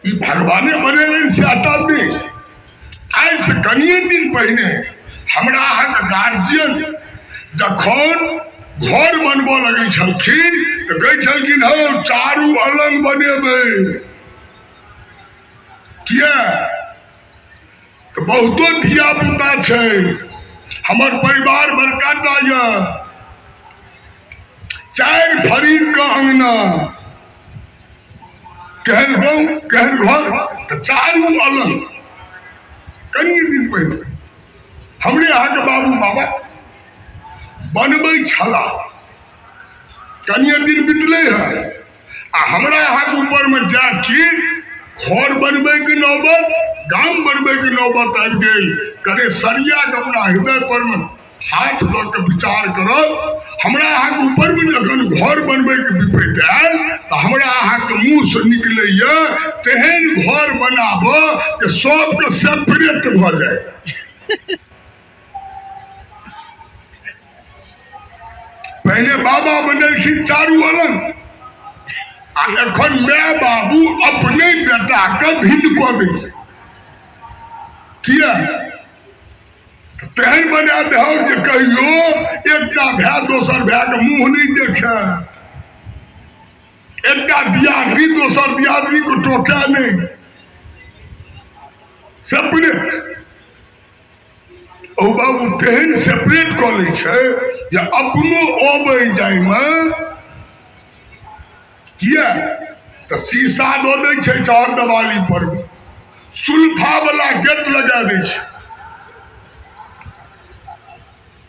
ई भगवाने बने से आता नहीं। आज से कनिए दिन पहले हमरा अहाँके गार्जियन जखन घर बनबऽ लगे छलखिन तो कहे छलखिन हम चारू अलग बनेबै। किया तो बहुतो धिया पुता छै, हमर परिवार बड़का ये, 4 फरीक का अंगना, केहन गाँव केहन घर, तो चारू अलग। कनिए दिन पहले हमरे अहाँके बाबू बाबा बनबै छला, कनिए दिन बितले है आ हमरा अहाँके ऊपर में जाके घर बनबै के नौबत, गाम बनबै के नौबत आबि गेल। करे सरिया के अपना हृदय पर में हाथ दऽ के विचार करब। हमरा अहाँके ऊपर में जखन घर बनबै के विपत्ति आयल तो हमरा अहाँके मुँह से निकलैया तेहन घर बनाबऽ कि सबके सेपरेट भऽ जाए। पहले बाबा बनेलखिन चारू अलग, आ एखन माय बाबू अपने बेटा के भिन्न कऽ दै। किया तेहन बना दहो जे कहियो एकटा भाई दोसर भाई के मुंह नहीं देखे, एकटा दियादनी दोसर दियादनी को टोके नहीं, सेपरेट। ओ बाबू तेहन सेपरेट कऽ लै छै जे अपनो अबै जाय में। किया तो शीशा दऽ दै छै चार दिवाली पर में, सुल्फा वाला गेट लगा दै छै,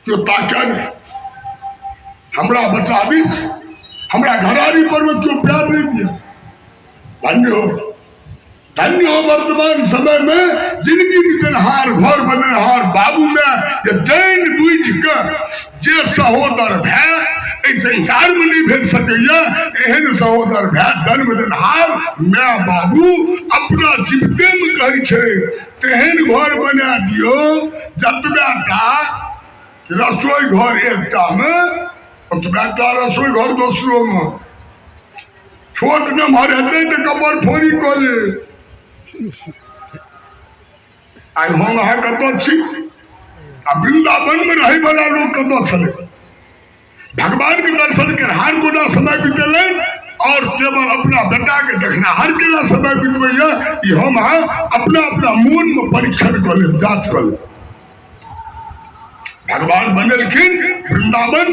क्यों ताका नहीं। हमरा बचा दी, हमरा घरारी पर में क्यों प्यार नहीं दिया। धन्य हो, धन्य हो वर्तमान समय में जिंदगी बितनहार घर बननहार बाबू में जान बुझ कर जे सहोदर भाई संसार में नहीं भेज सकैया एहन सहोदर भाई जन्म देनहार माय बाबू अपना जीवते में कहे छे तेहन घर बना दियो जतबेटा रसोई घर एकटा में ओतबेटा रसोई घर दोसरो में। छोट नमहर हेतै तो कपर फोड़ी कऽ ले। आई हम अहाँ कतऽ छी आ वृंदावन में रहे वाला लोग कतऽ छलै। भगवान के दर्शन केनहार गोटा समय बितेलै और केवल अपना बेटा के देखनाहार केना समय बितबैया ई हम अहाँ अपना अपना मन में परीक्षण कर ले, जांच कर ले। भगवान बनेलखिन वृंदावन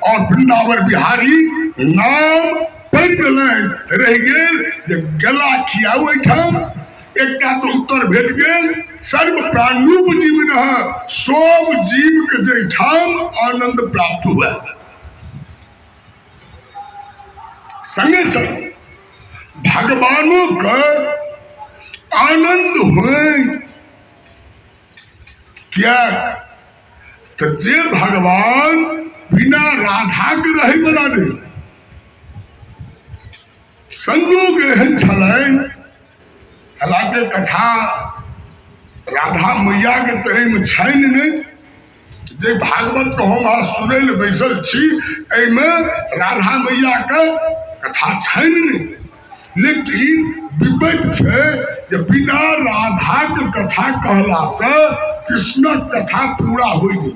और वृंदावन बिहारी नाम पढ़ गेलैन, रह गेल जे गेला किया ओहिठाम एकटा तो उत्तर भेट गेल सर्व प्राणरूप जीवन है, सब जीव के जैठाम आनंद प्राप्त हुआ। संगे संग भगवानों का आनंद हुए। क्या तो जे भगवान बिना राधा के रहे बना दे। संयोग एहन छलैन, हालांकि कथा राधा मैया के तहे में छनि नहीं, जे भागवत को हम आज सुनै ले बैसल छी एहिमे राधा मैया के कथा छनि नहीं, लेकिन विपत्ति छै जे बिना राधा के कथा कहला से कृष्णक कथा पूरा हो नहीं।